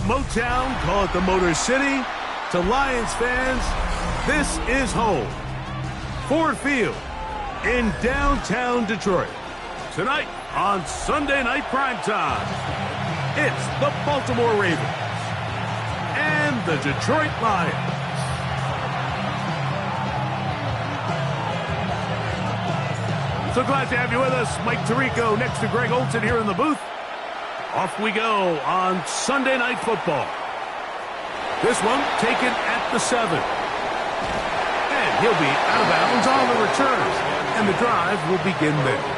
Motown, call it the Motor City. To Lions fans, this is home. Ford Field in downtown Detroit. Tonight on Sunday Night Primetime, it's the Baltimore Ravens and the Detroit Lions. So glad to have you with us. Mike Tirico next to Greg Olson here in the booth. Off we go on Sunday Night Football. This one taken at the 7. And he'll be out of bounds on the return. And the drive will begin there.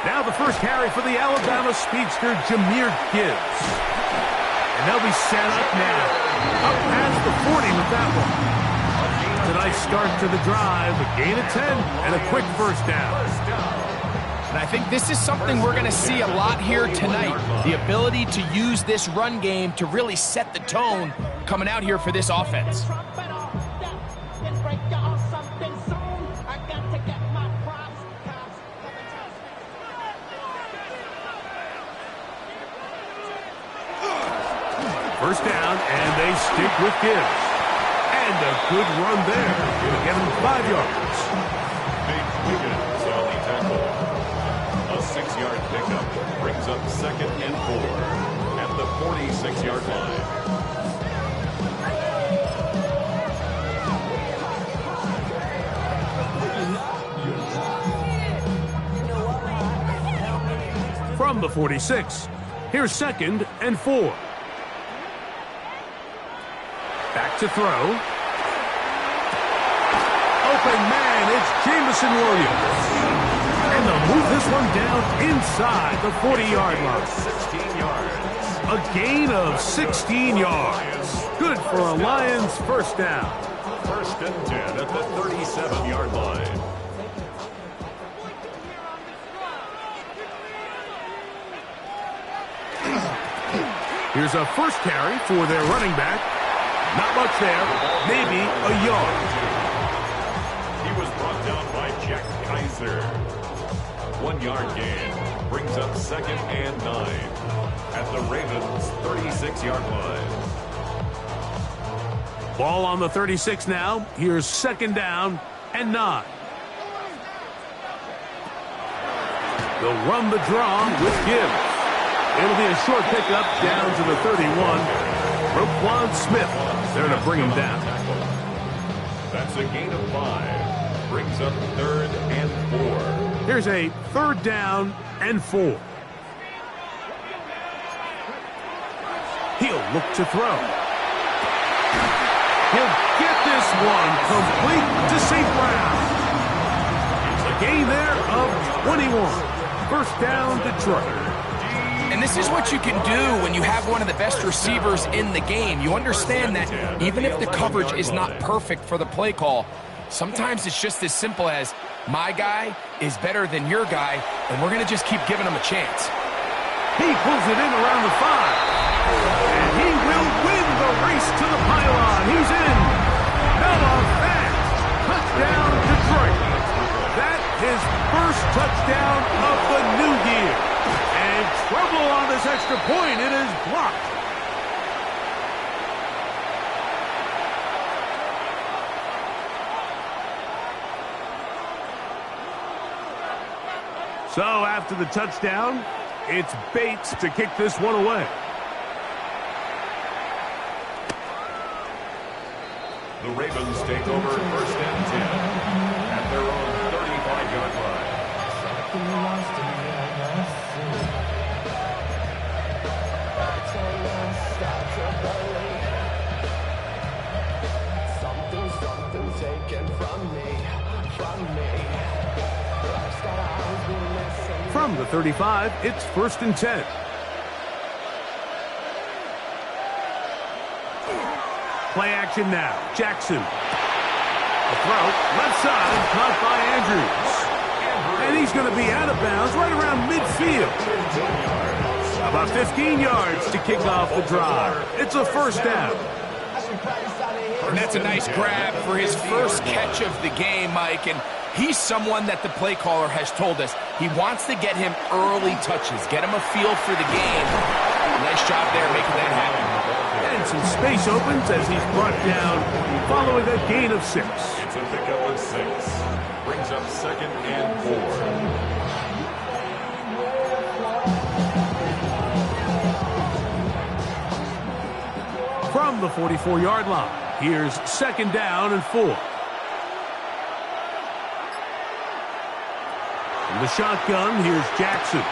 Now the first carry for the Alabama speedster, Jahmyr Gibbs. And they'll be set up now. Up past the 40 with that one. Tonight's start to the drive, a gain of 10 and a quick first down. And I think this is something we're going to see a lot here tonight. The ability to use this run game to really set the tone coming out here for this offense. First down, and they stick with Gibbs. And a good run there. Gonna get him 5 yards. Nate Wiggins on the tackle. A 6-yard pickup brings up 2nd and 4 at the 46-yard line. From the 46, here's 2nd and 4. Back to throw. Open man, it's Jameson Williams. And they'll move this one down inside the 40-yard line. 16 yards. A gain of 16 yards. Good for a Lions first down. 1st and 10 at the 37-yard line. Here's a first carry for their running back. Not much there, maybe a yard. He was brought down by Jack Kaiser. 1-yard gain brings up 2nd and 9 at the Ravens' 36-yard line. Ball on the 36 now. Here's 2nd down and 9. They'll run the draw with Gibbs. It'll be a short pickup down to the 31. Roquan Smith there to bring him down. That's a gain of 5. Brings up 3rd and 4. Here's a 3rd down and 4. He'll look to throw. He'll get this one complete to St. Brown. A gain there of 21. First down, Detroit. And this is what you can do when you have one of the best receivers in the game. You understand that even if the coverage is not perfect for the play call, sometimes it's just as simple as my guy is better than your guy, and we're going to just keep giving him a chance. He pulls it in around the 5. And he will win the race to the pylon. He's in. Noah Fant. Touchdown, Detroit. That his first touchdown of the new year. And trouble on this extra point. It is blocked. So after the touchdown, it's Bates to kick this one away. The Ravens take over 1st and 10 at their own 35-yard line. From the 35, it's 1st and 10. Play action now. Jackson. A throw, left side, caught by Andrews. And he's going to be out of bounds right around midfield. About 15 yards to kick off the drive. It's a 1st down. And that's a nice grab for his first catch of the game, Mike. And he's someone that the play caller has told us he wants to get him early touches, get him a feel for the game. Nice job there making that happen. And some space opens as he's brought down following a gain of 6. It's a pickup of 6. Brings up 2nd and 4. From the 44-yard line, here's 2nd down and 4. From the shotgun, here's Jackson.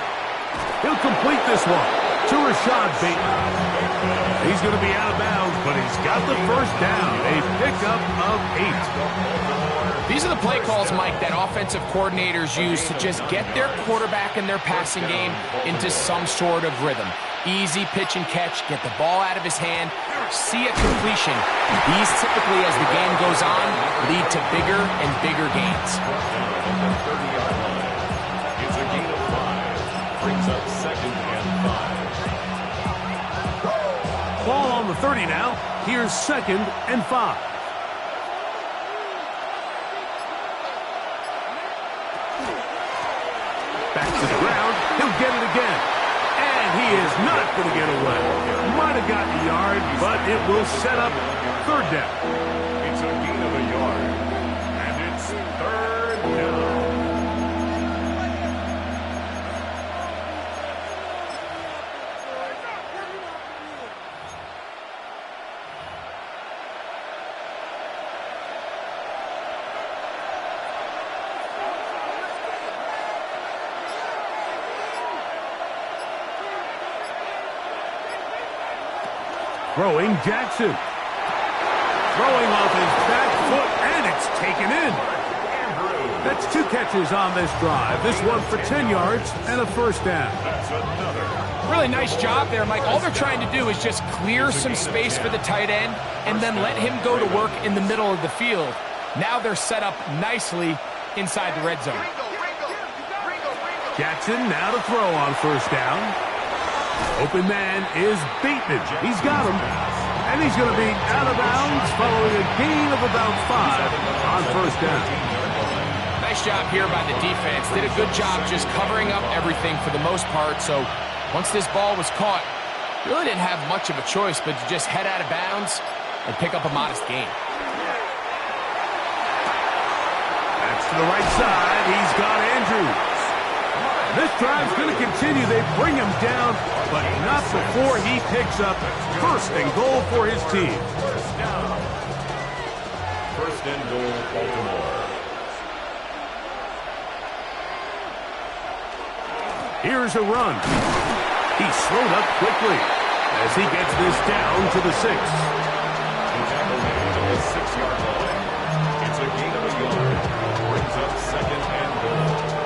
He'll complete this one to Rashad Bateman. He's going to be out of bounds, but he's got the 1st down, a pickup of 8. These are the play calls, Mike, that offensive coordinators use to just get their quarterback and their passing game into some sort of rhythm. Easy pitch and catch, get the ball out of his hand, see a completion. These typically, as the game goes on, lead to bigger and bigger gains. It's a gain of 5. Brings up 2nd and 5. Ball on the 30 now. Here's 2nd and 5. Back to the ground. He'll get it again. And he is not going to get away. Might have gotten a yard, but it will set up 3rd down. It's a gain of a yard. And it's 3rd down. Throwing Jackson. Throwing off his back foot, and it's taken in. That's 2 catches on this drive. This one for 10 yards and a 1st down. That's another. Really nice job there, Mike. All they're trying to do is just clear some space for the tight end and then let him go to work in the middle of the field. Now they're set up nicely inside the red zone. Jackson now to throw on 1st down. Open man is Bateman. He's got him. And he's going to be out of bounds following a gain of about 5 on 1st down. Nice job here by the defense. Did a good job just covering up everything for the most part. So once this ball was caught, you really didn't have much of a choice but to just head out of bounds and pick up a modest gain. That's to the right side. He's got Andrews. This drive's going to continue. They bring him down, but not before he picks up 1st and goal for his team. 1st and goal, Baltimore. Here's a run. He slowed up quickly as he gets this down to the 6. The tackle made to the 6-yard line. It's a gain of a yard. Brings up 2nd and goal.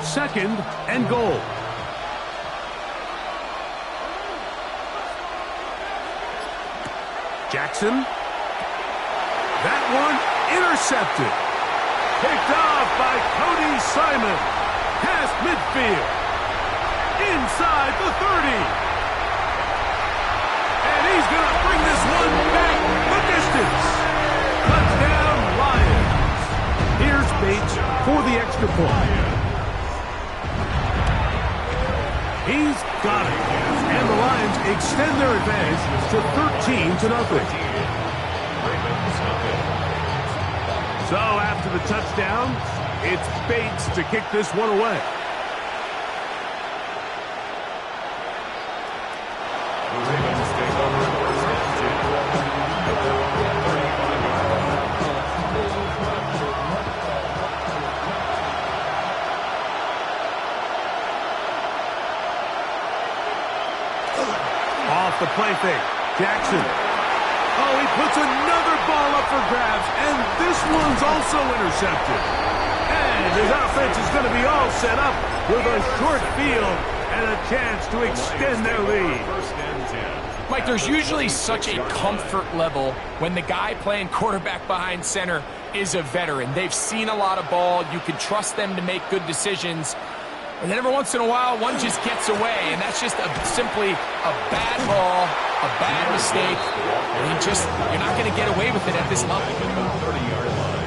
2nd and goal. Jackson. That one intercepted. Picked off by Cody Simon. Past midfield. Inside the 30. And he's going to bring this one back the distance. Touchdown, Lions. Here's Bates for the extra point. He's got it. And the Lions extend their advantage to 13-0. So after the touchdown, it's Bates to kick this one away. The Ravens take over 1st and 10 at their own 35-yard line. play fake. Jackson. Oh, he puts another ball up for grabs, and this one's also intercepted. And his offense is going to be all set up with a short field and a chance to extend their lead. Mike, there's usually such a comfort level when the guy playing quarterback behind center is a veteran. They've seen a lot of ball. You can trust them to make good decisions. And then every once in a while, one just gets away, and that's just simply a bad ball, a bad mistake. And you're not going to get away with it at this level. 30-yard line.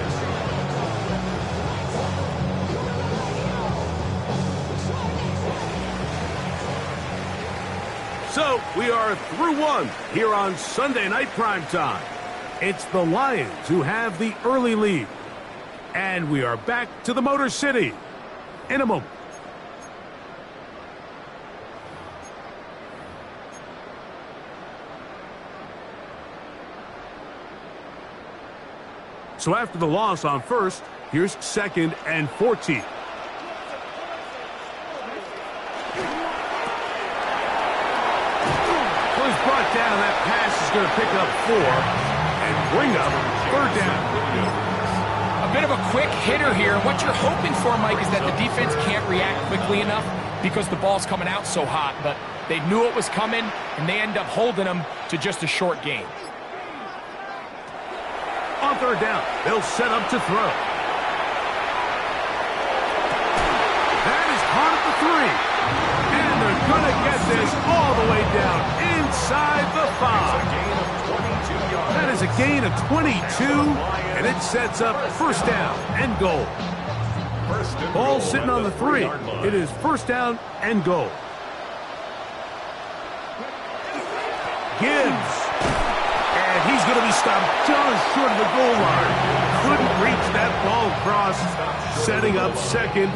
So we are through one here on Sunday Night Primetime. It's the Lions who have the early lead. And we are back to the Motor City in a moment. So after the loss on first, here's 2nd and 14. He's brought down. That pass is going to pick up 4 and bring up 3rd down. A bit of a quick hitter here. What you're hoping for, Mike, is that the defense can't react quickly enough because the ball's coming out so hot. But they knew it was coming, and they end up holding them to just a short gain. On 3rd down, they'll set up to throw. That is caught at the 3. And they're going to get this all the way down inside the 5. That is a gain of 22, and it sets up 1st down and goal. Ball sitting on the 3. It is 1st down and goal. Gibbs. And he's going to be stopped just short of the goal line. Couldn't reach that ball across, setting up 2nd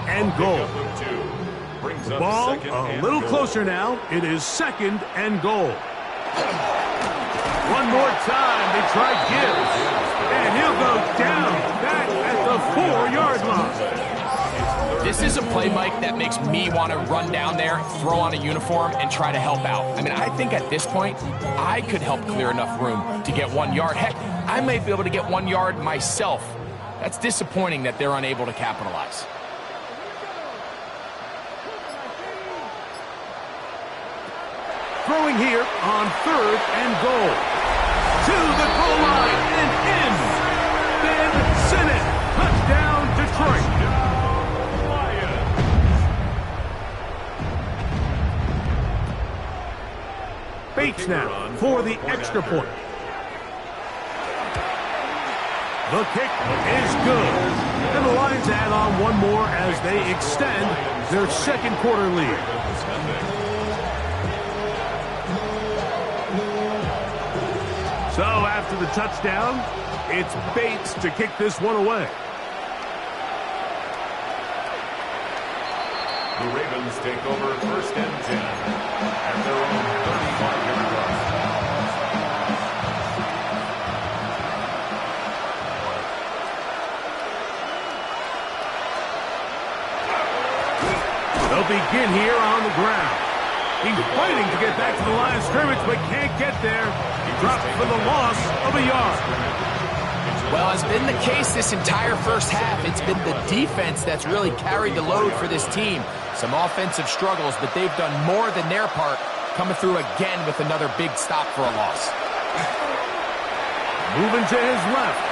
and goal. The ball a little closer now. It is 2nd and goal. One more time, they try Gibbs. And he'll go down back at the 4-yard line. This is a play, Mike, that makes me want to run down there, throw on a uniform, and try to help out. I mean, I think at this point, I could help clear enough room to get 1 yard. Heck, I might be able to get 1 yard myself. That's disappointing that they're unable to capitalize. Throwing here on 3rd and goal. To the goal line and in. Ben Sinnott. Touchdown, Detroit. Bates now for the extra point. The kick is good. And the Lions add on one more as they extend their 2nd quarter lead. So after the touchdown, it's Bates to kick this one away. The Ravens take over 1st and 10 at their own 35-yard line. They'll begin here on the ground. He's fighting to get back to the line of scrimmage, but can't get there. He dropped for the loss of a yard. Well, as been the case this entire first half, it's been the defense that's really carried the load for this team. Some offensive struggles, but they've done more than their part, coming through again with another big stop for a loss. Moving to his left.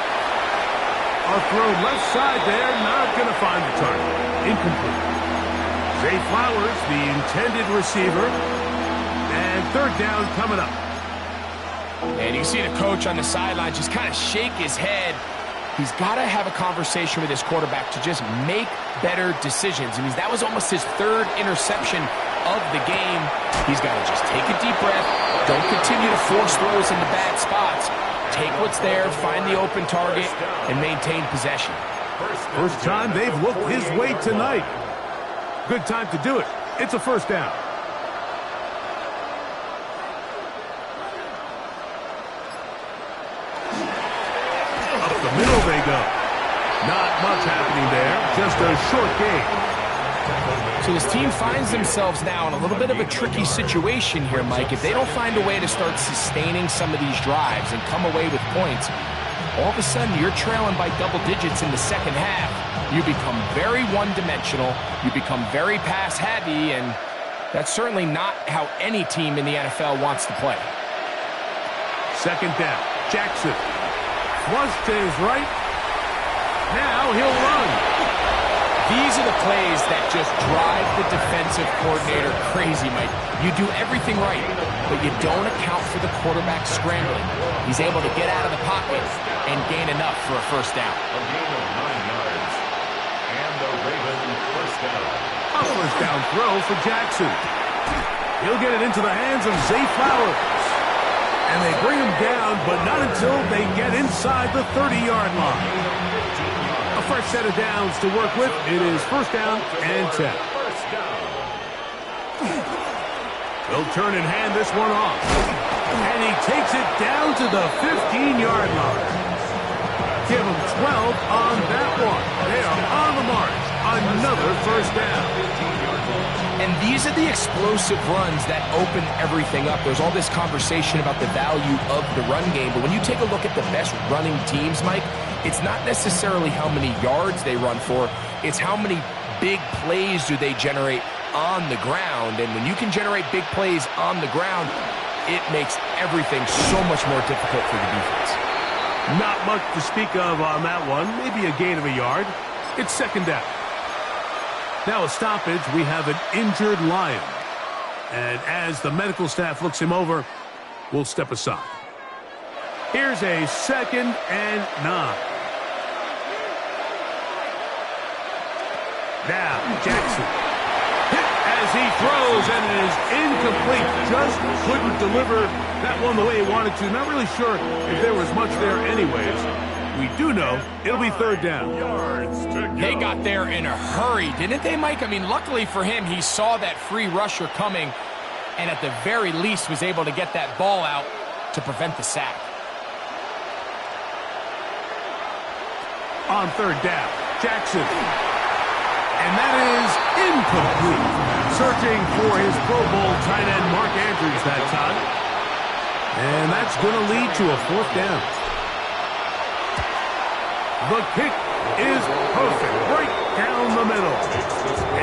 A throw left side there, not going to find the target. Incomplete. Zay Flowers, the intended receiver. And 3rd down coming up. And you see the coach on the sideline just kind of shake his head. He's got to have a conversation with his quarterback to just make better decisions. I mean, that was almost his 3rd interception of the game. He's got to just take a deep breath. Don't continue to force throws into bad spots. Take what's there, find the open target, and maintain possession. First time they've looked his way tonight. Good time to do it. It's a 1st down. Up the middle they go. Not much happening there. Just a short gain. So this team finds themselves now in a little bit of a tricky situation here, Mike. If they don't find a way to start sustaining some of these drives and come away with points, all of a sudden you're trailing by double digits in the second half. You become very one-dimensional, you become very pass-heavy, and that's certainly not how any team in the NFL wants to play. Second down, Jackson. Flush to his right. Now he'll run. These are the plays that just drive the defensive coordinator crazy, Mike. You do everything right, but you don't account for the quarterback scrambling. He's able to get out of the pocket and gain enough for a first down. A gain of 9 yards. And the Ravens first down. A first down throw for Jackson. He'll get it into the hands of Zay Flowers. And they bring him down, but not until they get inside the 30-yard line. A fresh set of downs to work with. It is first down and 10. They'll turn and hand this one off. And he takes it down to the 15-yard line. Give him 12 on that one. They are on the march. Another first down. And these are the explosive runs that open everything up. There's all this conversation about the value of the run game, but when you take a look at the best running teams, Mike, it's not necessarily how many yards they run for, it's how many big plays do they generate on the ground. And when you can generate big plays on the ground, it makes everything so much more difficult for the defense. Not much to speak of on that one. Maybe a gain of a yard. It's second down. Now a stoppage, we have an injured Lion. And as the medical staff looks him over, we'll step aside. Here's a 2nd and 9. Now, Jackson. Hit as he throws, and it is incomplete. Just couldn't deliver that one the way he wanted to. Not really sure if there was much there anyways. We do know it'll be third down. They got there in a hurry, didn't they, Mike? I mean, luckily for him, he saw that free rusher coming and at the very least was able to get that ball out to prevent the sack. On third down, Jackson. And that is incomplete. Searching for his Pro Bowl tight end, Mark Andrews, that time. And that's going to lead to a fourth down. The kick is perfect, right down the middle.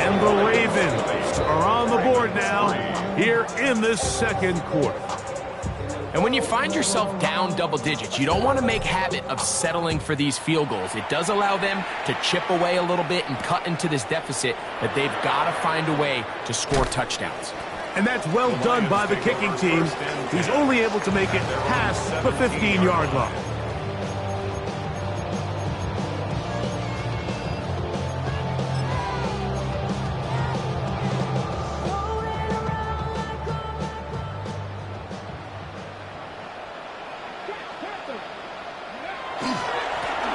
And the Ravens are on the board now here in this second quarter. And when you find yourself down double digits, you don't want to make habit of settling for these field goals. It does allow them to chip away a little bit and cut into this deficit, but they've got to find a way to score touchdowns. And that's well done by the kicking team. He's only able to make it past the 15-yard line.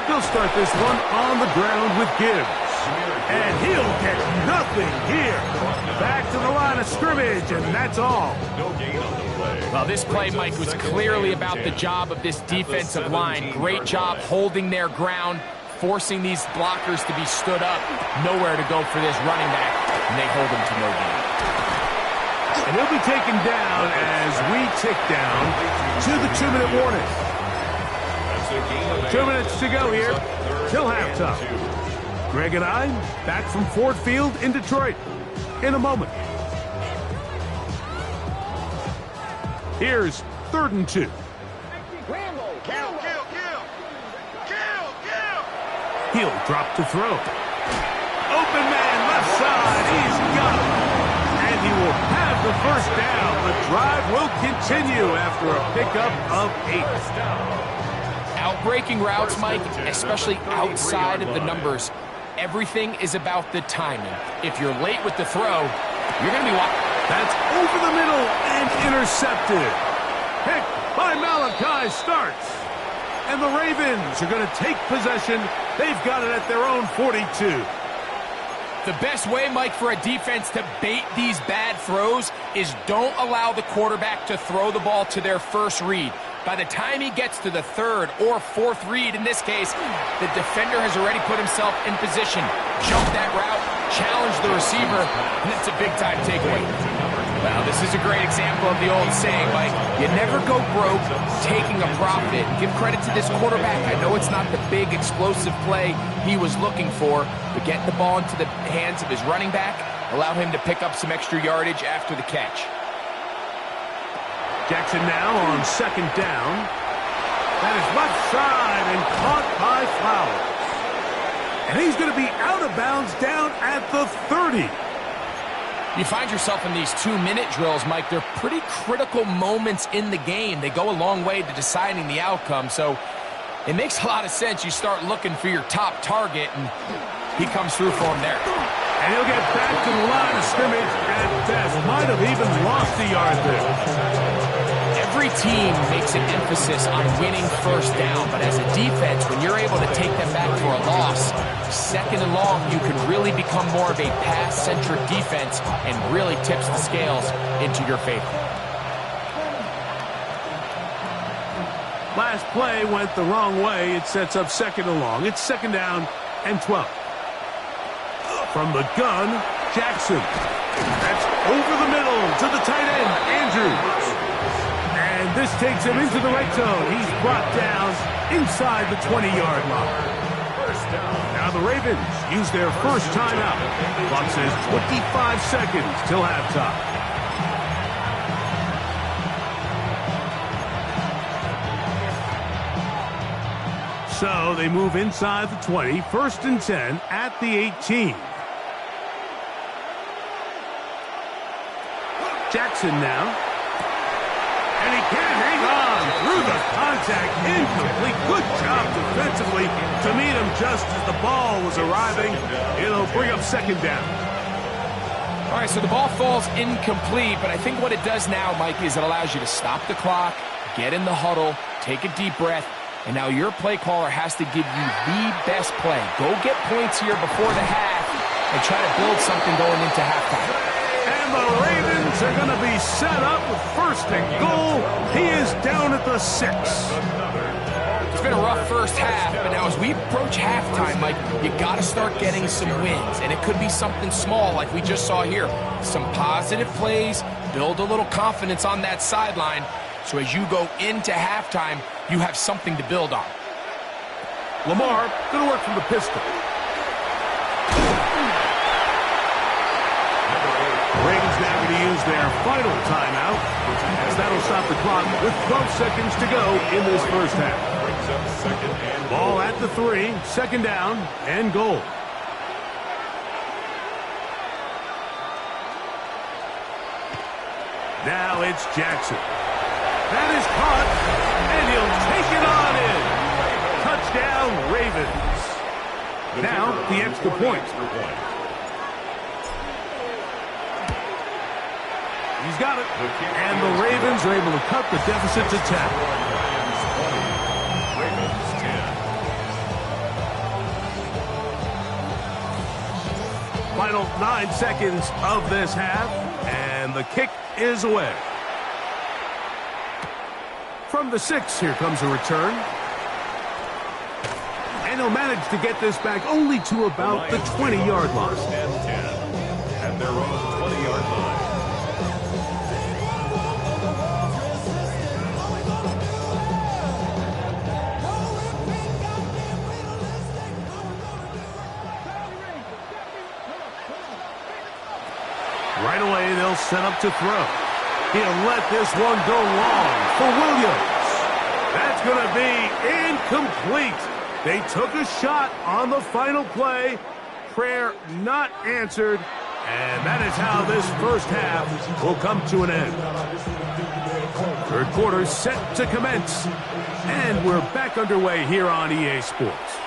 He'll start this one on the ground with Gibbs. And he'll get nothing here. Back to the line of scrimmage, and that's all. Well, this play, Mike, was clearly about the job of this defensive line. Great job holding their ground, forcing these blockers to be stood up. Nowhere to go for this running back, and they hold him to no gain. And he'll be taken down as we tick down to the 2-minute warning. 2 minutes to go here till halftime. Greg and I back from Ford Field in Detroit in a moment. Here's 3rd and 2. He'll drop to throw. Open man left side. He's got him. And he will have the first down. The drive will continue after a pickup of 8. Outbreaking routes, Mike, especially outside of the numbers, everything is about the timing. If you're late with the throw, you're going to be walking. That's over the middle and intercepted. Pick by Malachi starts. And the Ravens are going to take possession. They've got it at their own 42. The best way, Mike, for a defense to bait these bad throws is don't allow the quarterback to throw the ball to their first read. By the time he gets to the third or fourth read, in this case, the defender has already put himself in position, jumped that route, challenged the receiver, and that's a big-time takeaway. Well, this is a great example of the old saying, Mike, you never go broke taking a profit. Give credit to this quarterback. I know it's not the big, explosive play he was looking for, but getting the ball into the hands of his running back allowed him to pick up some extra yardage after the catch. Jackson now on second down. That is left side and caught by Flowers. And he's going to be out of bounds down at the 30. You find yourself in these 2-minute drills, Mike. They're pretty critical moments in the game. They go a long way to deciding the outcome. So it makes a lot of sense. You start looking for your top target, and he comes through for him there. And he'll get back to the line of scrimmage at best. Might have even lost a yard there. Every team makes an emphasis on winning first down, but as a defense, when you're able to take them back for a loss, second and long, you can really become more of a pass-centric defense and really tips the scales into your favor. Last play went the wrong way. It sets up second and long. It's second down and 12. From the gun, Jackson. That's over the middle to the tight end, Andrews. And this takes him into the red zone. He's brought down inside the 20-yard line. Now the Ravens use their first timeout. Clock says 25 seconds till halftime. So they move inside the 20, first and 10 at the 18. Jackson now. And he can't hang on through the contact. Incomplete. Good job defensively to meet him just as the ball was arriving. It'll bring up second down. All right, so the ball falls incomplete, but I think what it does now, Mike, is it allows you to stop the clock, get in the huddle, take a deep breath, and now your play caller has to give you the best play. Go get points here before the half and try to build something going into halftime. And the Ravens are going to be set up with first and goal. He is down at the 6. It's been a rough first half, but now as we approach halftime, Mike, you got to start getting some wins. And it could be something small like we just saw here. Some positive plays, build a little confidence on that sideline. So as you go into halftime, you have something to build on. Lamar going to work from the pistol. Ravens now going to use their final timeout, as that'll stop the clock with 12 seconds to go in this first half. Ball at the 3, second down and goal. Now it's Jackson. That is caught, and he'll take it on in. Touchdown, Ravens. Now the extra point. He's got it. And the Ravens are able to cut the deficit to 10. Ravens 10. Final 9 seconds of this half, and the kick is away. From the 6, here comes a return. And he'll manage to get this back only to about the 20-yard line. First and 10 at their own 20-yard line. Right away, they'll set up to throw. He'll let this one go long for Williams. That's going to be incomplete. They took a shot on the final play. Prayer not answered. And that is how this first half will come to an end. Third quarter set to commence. And we're back underway here on EA Sports.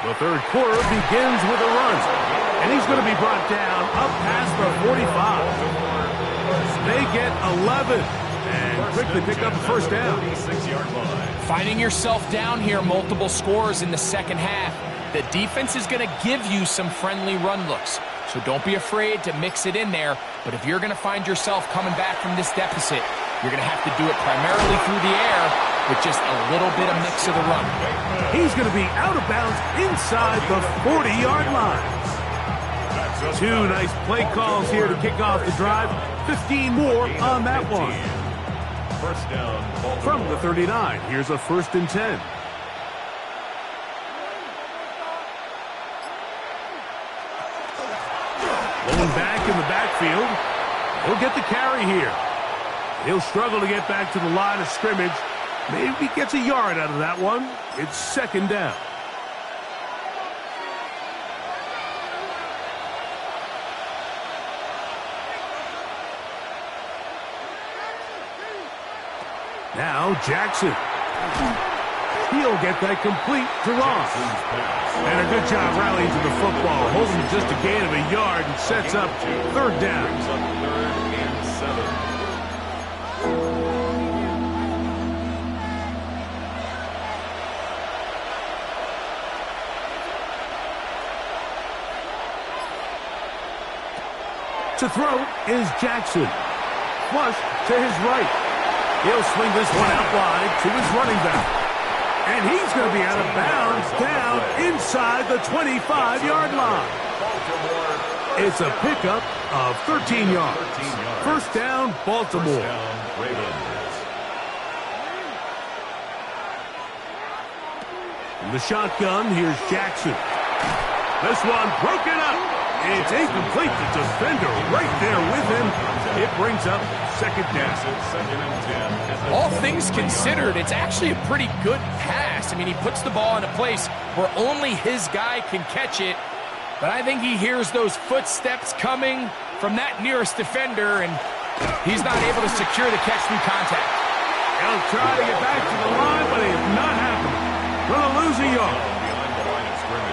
The third quarter begins with a run, and he's going to be brought down up past the 45. They get 11 and quickly pick up a first down. Finding yourself down here, multiple scores in the second half. The defense is going to give you some friendly run looks, so don't be afraid to mix it in there. But if you're going to find yourself coming back from this deficit, you're going to have to do it primarily through the air with just a little bit of mix of the run. He's going to be out of bounds inside the 40-yard line. Two nice play calls here to kick off the drive. 15 more on that one. First down, from the 39, here's a 1st and 10. Going back in the backfield. He'll get the carry here. He'll struggle to get back to the line of scrimmage. Maybe gets a yard out of that one. It's 2nd down. Now Jackson. He'll get that complete to Ross. And a good job rallying to the football, holding just a gain of a yard and sets up 3rd down. To throw is Jackson. Flush to his right. He'll swing this one out wide to his running back. And he's going to be out of bounds down inside the 25-yard line. It's a pickup of 13 yards. 1st down, Baltimore. In the shotgun, here's Jackson. This one broken up. It's incomplete. The defender right there with him. It brings up 2nd down. All things considered, it's actually a pretty good pass. I mean, he puts the ball in a place where only his guy can catch it. But I think he hears those footsteps coming from that nearest defender, and he's not able to secure the catch through contact. He'll try to get back to the line, but it's not happening. Going to lose a yard.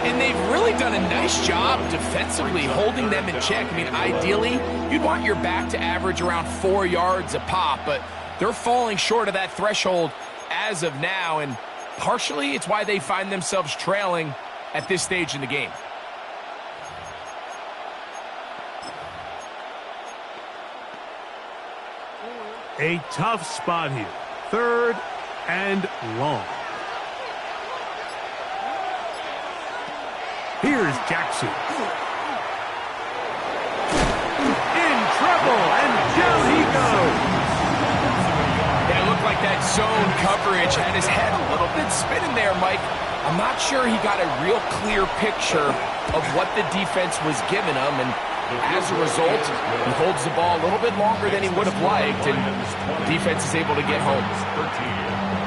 And they've really done a nice job defensively holding them in check. I mean, ideally, you'd want your back to average around 4 yards a pop, but they're falling short of that threshold as of now, and partially it's why they find themselves trailing at this stage in the game. A tough spot here. 3rd and long. Here's Jackson. In trouble, and down he goes. Yeah, it looked like that zone coverage had his head a little bit spinning there, Mike. I'm not sure he got a real clear picture of what the defense was giving him, and as a result, he holds the ball a little bit longer than he would have liked, and the defense is able to get home.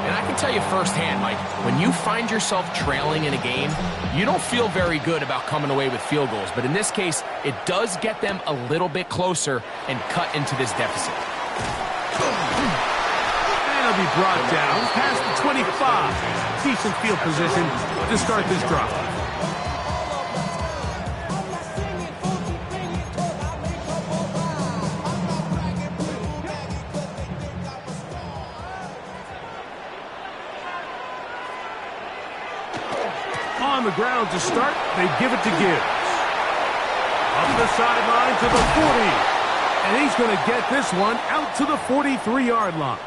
And I can tell you firsthand, Mike, when you find yourself trailing in a game, you don't feel very good about coming away with field goals. But in this case, it does get them a little bit closer and cut into this deficit. And he'll be brought down past the 25. Decent field position to start this drive. On the ground to start, they give it to Gibbs. Up the sideline to the 40. And he's going to get this one out to the 43-yard line.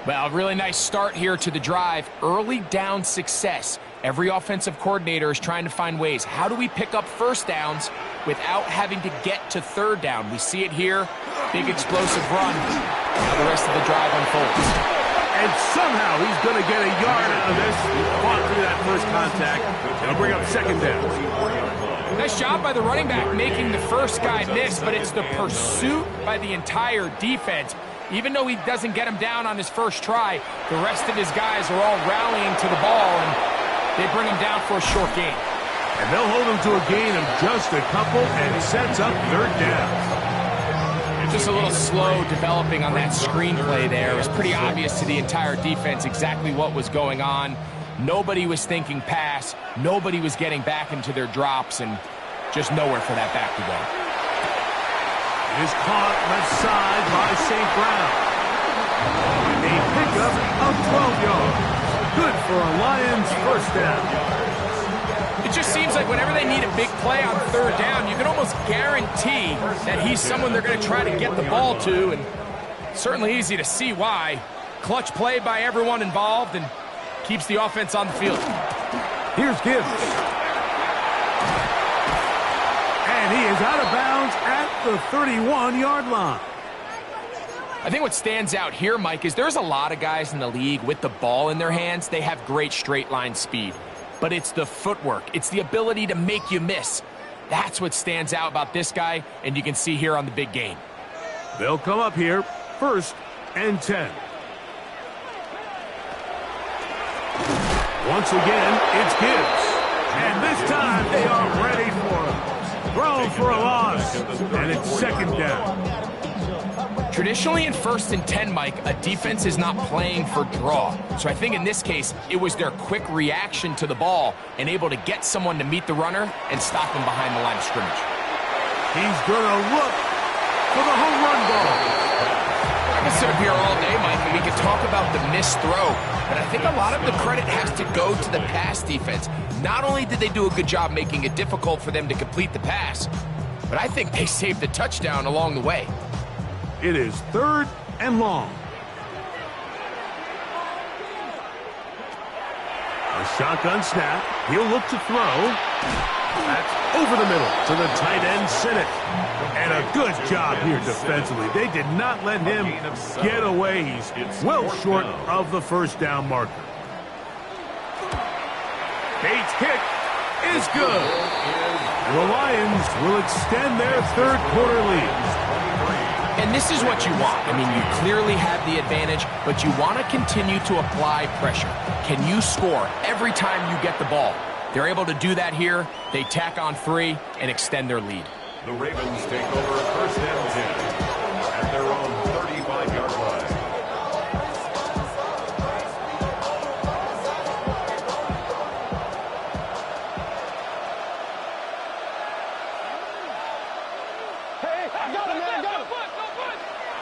Well, really nice start here to the drive. Early down success. Every offensive coordinator is trying to find ways. How do we pick up 1st downs without having to get to 3rd down? We see it here. Big explosive run. Now the rest of the drive unfolds. And somehow he's going to get a yard out of this. Fought through that first contact. It'll bring up 2nd down. Nice job by the running back making the first guy miss, but it's the pursuit by the entire defense. Even though he doesn't get him down on his first try, the rest of his guys are all rallying to the ball, and they bring him down for a short gain. And they'll hold him to a gain of just a couple, and sets up 3rd down. Just a little slow developing on that screenplay there. It was pretty obvious to the entire defense exactly what was going on. Nobody was thinking pass. Nobody was getting back into their drops, and just nowhere for that back to go. It is caught left side by St. Brown. A pickup of 12 yards. Good for a Lions first down. It just seems like whenever they need a big play on third down, you can almost guarantee that he's someone they're going to try to get the ball to, and certainly easy to see why. Clutch play by everyone involved and keeps the offense on the field. Here's Gibbs. And he is out of bounds at the 31-yard line. I think what stands out here, Mike, is there's a lot of guys in the league with the ball in their hands. They have great straight line speed. But it's the footwork. It's the ability to make you miss. That's what stands out about this guy, and you can see here on the big game. They'll come up here, 1st and 10. Once again, it's Gibbs. And this time they are ready for him. Thrown for a loss, and it's 2nd down. Traditionally in 1st and 10, Mike, a defense is not playing for draw. So I think in this case, it was their quick reaction to the ball and able to get someone to meet the runner and stop him behind the line of scrimmage. He's going to look for the home run ball. I can sit up here all day, Mike, and we can talk about the missed throw, but I think a lot of the credit has to go to the pass defense. Not only did they do a good job making it difficult for them to complete the pass, but I think they saved the touchdown along the way. It is 3rd and long. A shotgun snap. He'll look to throw. That's over the middle to the tight end, Sinnott. And a good job here defensively. They did not let him get away. He's well short of the first down marker. Bates' kick is good. The Lions will extend their third quarter lead. And this is what you want. I mean, you clearly have the advantage, but you want to continue to apply pressure. Can you score every time you get the ball? They're able to do that here. They tack on 3 and extend their lead. The Ravens take over 1st and 10 at their own 35-yard line.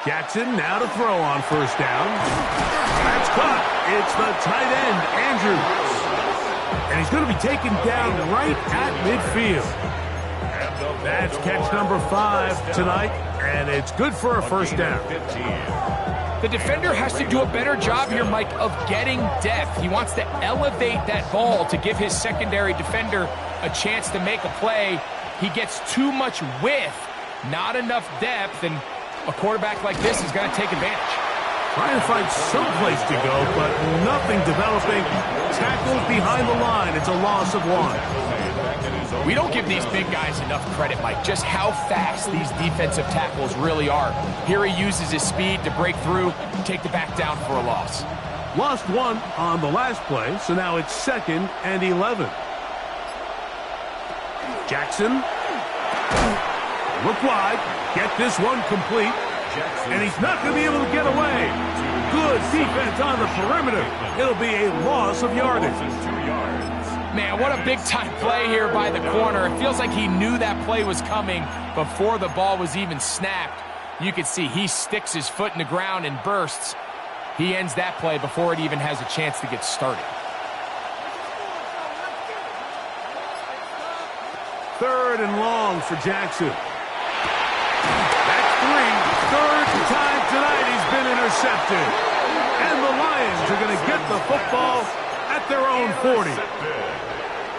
Jackson now to throw on 1st down. That's caught. It's the tight end, Andrews. And he's going to be taken down right at midfield. That's catch number 5 tonight, and it's good for a 1st down. The defender has to do a better job here, Mike, of getting depth. He wants to elevate that ball to give his secondary defender a chance to make a play. He gets too much width, not enough depth, and a quarterback like this is going to take advantage. Trying to find some place to go, but nothing developing. Tackled behind the line. It's a loss of 1. We don't give these big guys enough credit, Mike, just how fast these defensive tackles really are. Here he uses his speed to break through, take the back down for a loss. Lost 1 on the last play, so now it's 2nd and 11. Jackson. Look wide. Get this one complete. And he's not going to be able to get away. Good defense on the perimeter. It'll be a loss of yardage. Man, what a big-time play here by the corner. It feels like he knew that play was coming before the ball was even snapped. You can see he sticks his foot in the ground and bursts. He ends that play before it even has a chance to get started. 3rd and long for Jackson. That's 3. 3rd time tonight he's been intercepted. And the Lions are going to get the football at their own 40.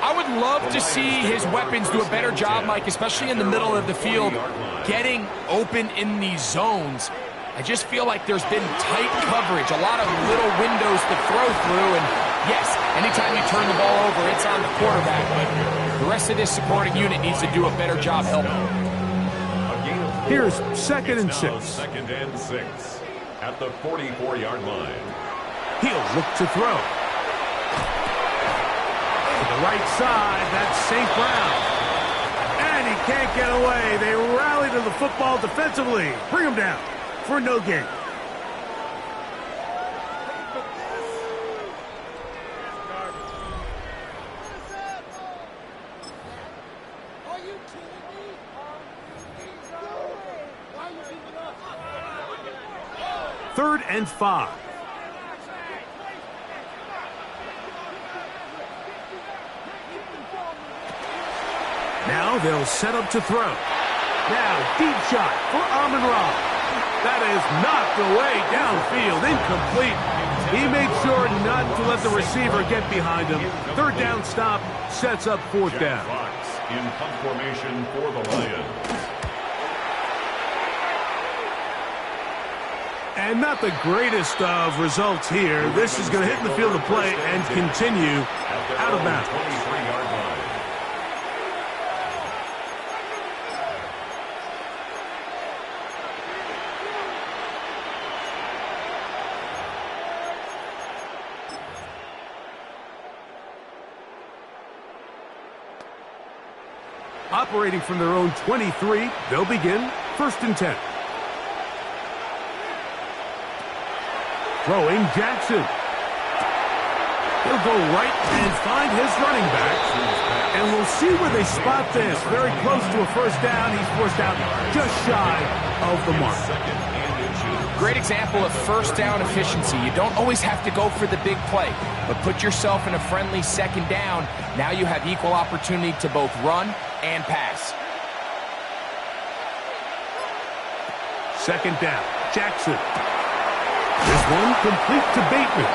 I would love to see his weapons do a better job, Mike, especially in the middle of the field, getting open in these zones. I just feel like there's been tight coverage, a lot of little windows to throw through, and yes, anytime you turn the ball over, it's on the quarterback, but the rest of this supporting unit needs to do a better job helping. Here's 2nd and 6. 2nd and 6 at the 44-yard line. He'll look to throw. To the right side, that's St. Brown. And he can't get away. They rally to the football defensively. Bring him down for no gain. Third and 5. Now they'll set up to throw. Now, deep shot for Amon-Ra. That is knocked away downfield, incomplete. He made sure not to let the receiver get behind him. Third down stop sets up fourth down. Fox in punt formation for the Lions. And not the greatest of results here. This is going to hit in the field of play and continue out of bounds. 23-yard line. Operating from their own 23, they'll begin first and 10. Throwing Jackson. He'll go right and find his running back. And we'll see where they spot this. Very close to a first down. He's forced out just shy of the mark. Great example of first down efficiency. You don't always have to go for the big play, but put yourself in a friendly second down. Now you have equal opportunity to both run and pass. Second down, Jackson. This one complete to Bateman.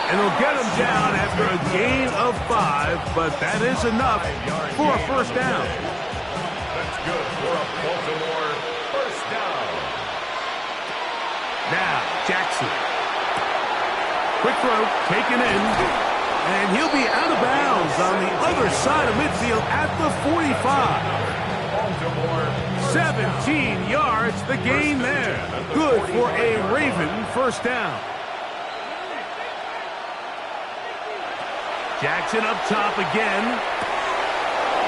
And they'll get him down after a gain of 5, but that is enough for a first down. That's good for a Baltimore first down. Now, Jackson. Quick throw, taken in. And he'll be out of bounds on the other side of midfield at the 45. 17 yards, the gain there. Good for a Raven first down. Jackson up top again.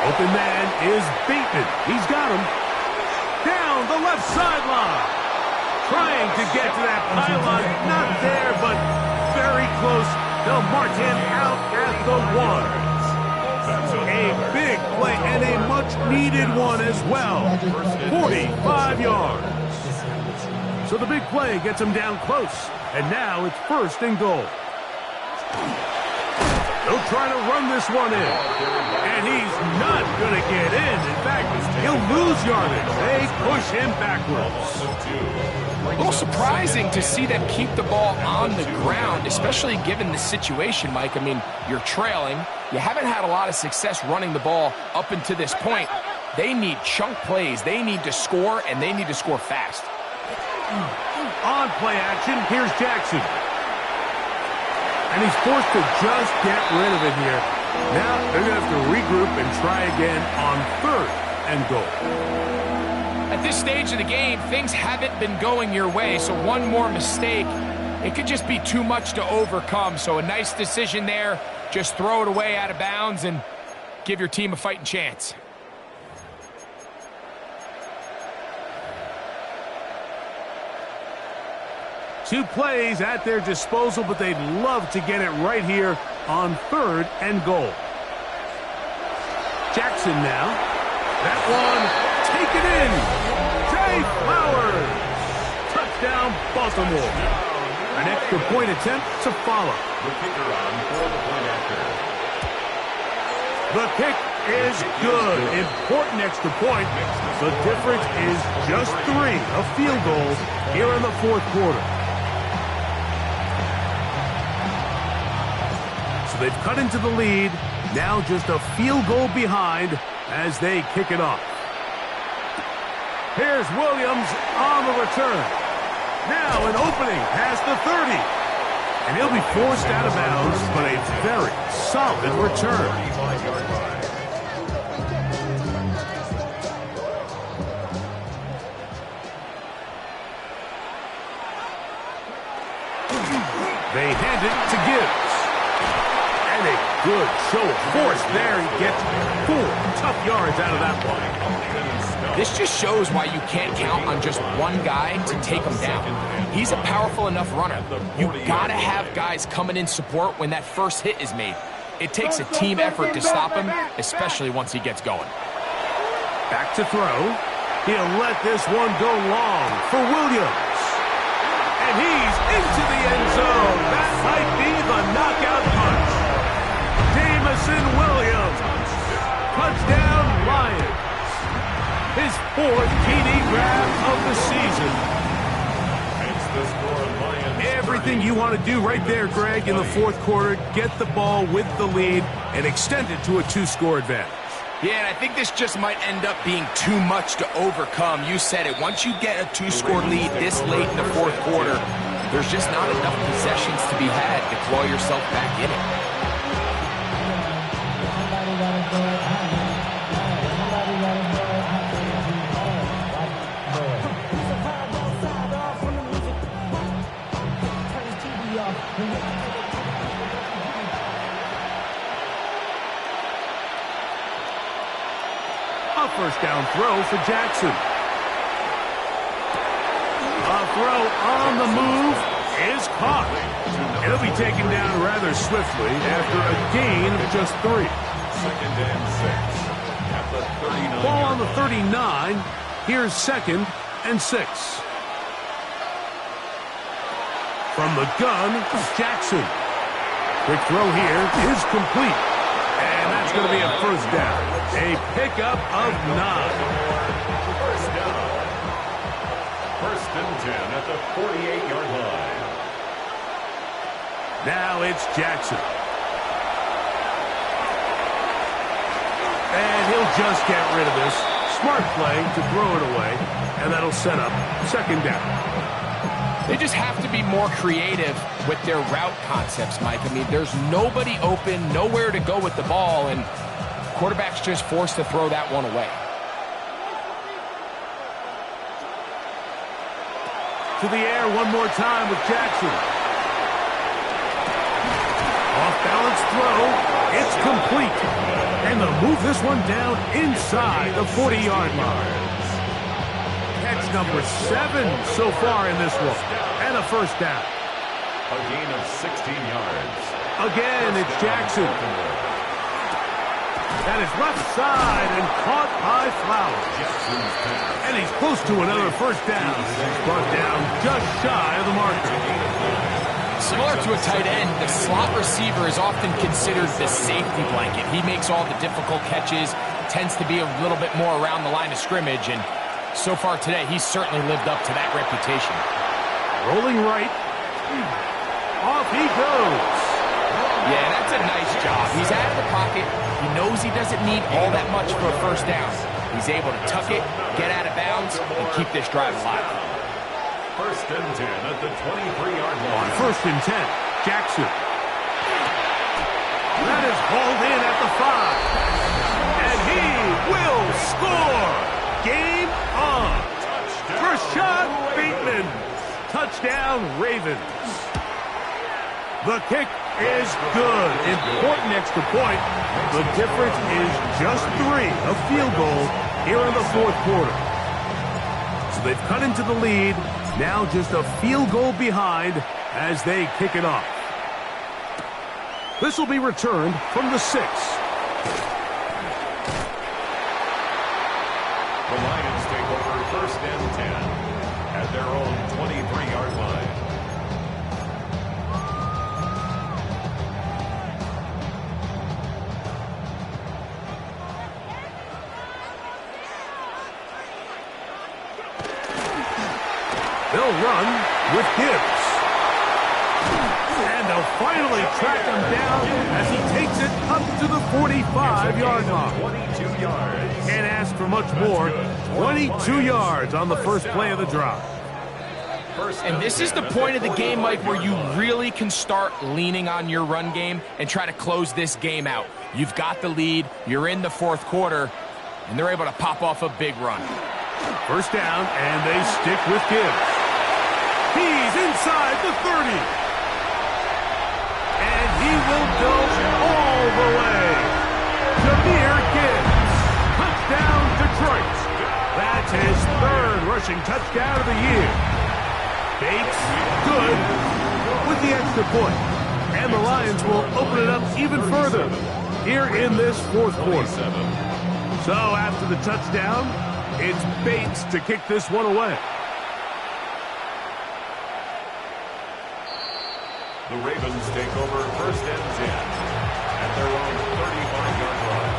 Open man is Bateman. He's got him. Down the left sideline. Trying to get to that pylon. Not there, but very close. They'll mark him out at the 1. A big play and a much-needed one as well. 45 yards. So the big play gets him down close. And now it's first and goal. They'll try to run this one in. And he's not going to get in. In fact, he'll lose yardage. They push him backwards. A little surprising to see them keep the ball on the ground, especially given the situation, Mike. I mean, you're trailing. You haven't had a lot of success running the ball up until this point. They need chunk plays. They need to score, and they need to score fast. On play action, here's Jackson. And he's forced to just get rid of it here. Now they're going to have to regroup and try again on third and goal. At this stage of the game, things haven't been going your way, so one more mistake, it could just be too much to overcome. So a nice decision there. Just throw it away out of bounds and give your team a fighting chance. Two plays at their disposal, but they'd love to get it right here on third and goal. Jackson now. That one, take it in. Jay Flowers. Touchdown, Baltimore. An extra point attempt to follow. The kicker on for the point after. The kick is good. Important extra point. The difference is just 3, a field goal here in the fourth quarter. So they've cut into the lead. Now just a field goal behind as they kick it off. Here's Williams on the return. Now an opening past the 30. And he'll be forced out of bounds, but a very solid return. They hand it to Gibbs. And a good show of force there. He gets 4 tough yards out of that one. This just shows why you can't count on just one guy to take him down. He's a powerful enough runner. You gotta have guys coming in support when that first hit is made. It takes a team effort to stop him, especially once he gets going. Back to throw. He'll let this one go long for Williams. And he's into the end zone. That might be the knockout punch. Jamison Williams. Touchdown, Lions. His 4th TD grab of the season. Everything you want to do right there, Greg, in the 4th quarter. Get the ball with the lead and extend it to a 2-score advantage. Yeah, and I think this just might end up being too much to overcome. You said it. Once you get a 2-score lead this late in the 4th quarter, there's just not enough possessions to be had to claw yourself back in it. A first down throw for Jackson. A throw on the move is caught. It'll be taken down rather swiftly after a gain of just 3. 2nd and 6 at the 39. Ball on the 39. Here's 2nd and 6. From the gun, Jackson. Quick throw here is complete. And that's going to be a first down. A pickup of 9. First down. 1st and 10 at the 48-yard line. Now it's Jackson. And he'll just get rid of this. Smart play to throw it away. And that'll set up 2nd down. They just have to be more creative with their route concepts, Mike. I mean, there's nobody open, nowhere to go with the ball, and quarterback's just forced to throw that one away. To the air one more time with Jackson. Off-balance throw. It's complete. And they'll move this one down inside the 40-yard line. Catch number 7 so far in this one. And a first down. A gain of 16 yards. Again, it's Jackson. That is left side and caught by Flowers. And he's close to another first down. He's brought down just shy of the marker. Similar to a tight end, the slot receiver is often considered the safety blanket. He makes all the difficult catches, tends to be a little bit more around the line of scrimmage, and so far today, he's certainly lived up to that reputation. Rolling right. Off he goes. Yeah, that's a nice job. He's out of the pocket. He knows he doesn't need all that much for a first down. He's able to tuck it, get out of bounds, and keep this drive alive. 1st and 10 at the 23-yard line. On 1st and 10, Jackson. That is hauled in at the 5. And he will score. Game on. Rashad Bateman. Touchdown, Ravens. The kick is good. Important extra point. The difference is just 3, a field goal here in the 4th quarter. So they've cut into the lead. Now just a field goal behind as they kick it off. This will be returned from the 6. The Lions take over 1st and 10 at their own 23-yard line. They'll run with Gibbs. And they'll finally track him down as he takes it up to the 45-yard line. 22 yards. Can't ask for much more. 22 yards on the first play of the drive. And this is the point of the game, Mike, where you really can start leaning on your run game and try to close this game out. You've got the lead, you're in the 4th quarter, and they're able to pop off a big run. First down, and they stick with Gibbs. He's inside the 30. And he will go all the way. Jahmyr Gibbs. Touchdown, Detroit. That's his 3rd rushing touchdown of the year. Bates, good, with the extra point. And the Lions will open it up even further here in this 4th quarter. So after the touchdown, it's Bates to kick this one away. The Ravens take over 1st and 10 at their own 35-yard line.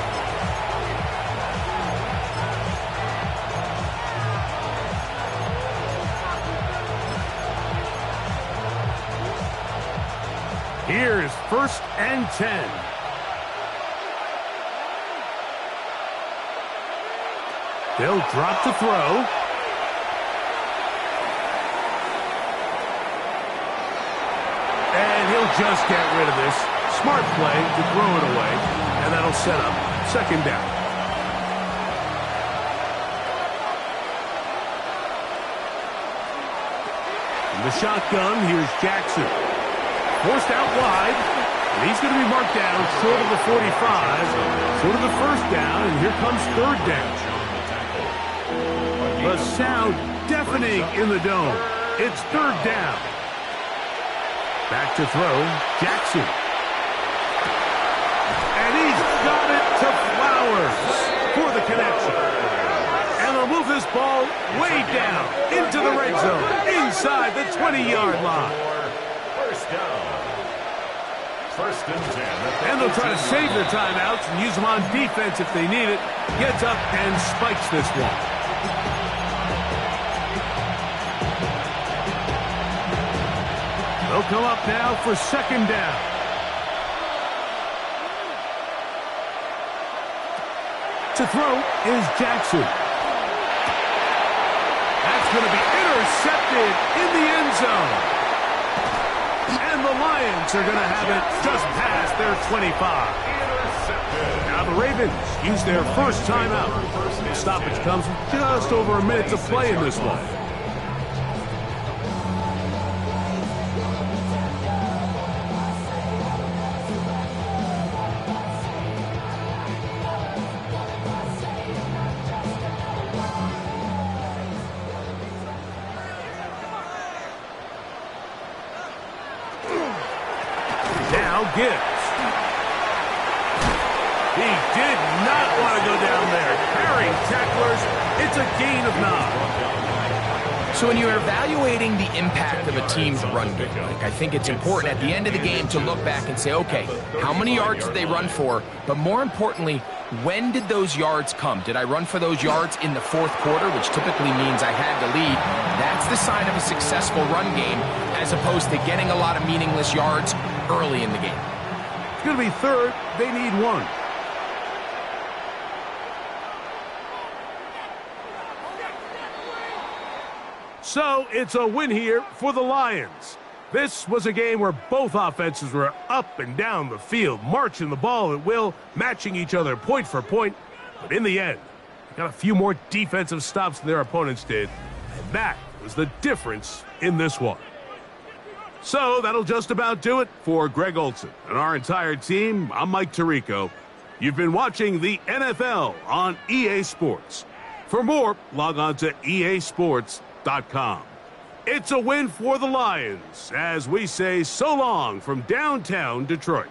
Here's 1st and 10. They'll drop to throw. And he'll just get rid of this. Smart play to throw it away. And that'll set up 2nd down. In the shotgun, here's Jackson. Forced out wide. And he's going to be marked down short of the 45. Short of the 1st down. And here comes 3rd down. The sound deafening in the dome. It's 3rd down. Back to throw, Jackson. And he's got it to Flowers for the connection. And they'll move this ball way down into the red zone, inside the 20-yard line. 1st down. 1st and 10. And they'll try to save their timeouts and use them on defense if they need it. Gets up and spikes this one. They'll come up now for 2nd down. To throw is Jackson. That's going to be intercepted in the end zone. And the Lions are going to have it just past their 25. Now the Ravens use their 1st timeout. The stoppage comes with just over a minute to play in this one. Gibbs. He did not want to go down there. Carrying tacklers, it's a gain of 9. So when you're evaluating the impact of a team's run game, I think it's important at the end of the game to look back and say, okay, how many yards did they run for? But more importantly, when did those yards come? Did I run for those yards in the 4th quarter, which typically means I had to lead? That's the sign of a successful run game, as opposed to getting a lot of meaningless yards early in the game. It's going to be 3rd. They need 1. So it's a win here for the Lions. This was a game where both offenses were up and down the field, marching the ball at will, matching each other point for point. But in the end, they got a few more defensive stops than their opponents did. And that was the difference in this one. So that'll just about do it for Greg Olson and our entire team. I'm Mike Tirico. You've been watching the NFL on EA Sports. For more, log on to easports.com. It's a win for the Lions as we say so long from downtown Detroit.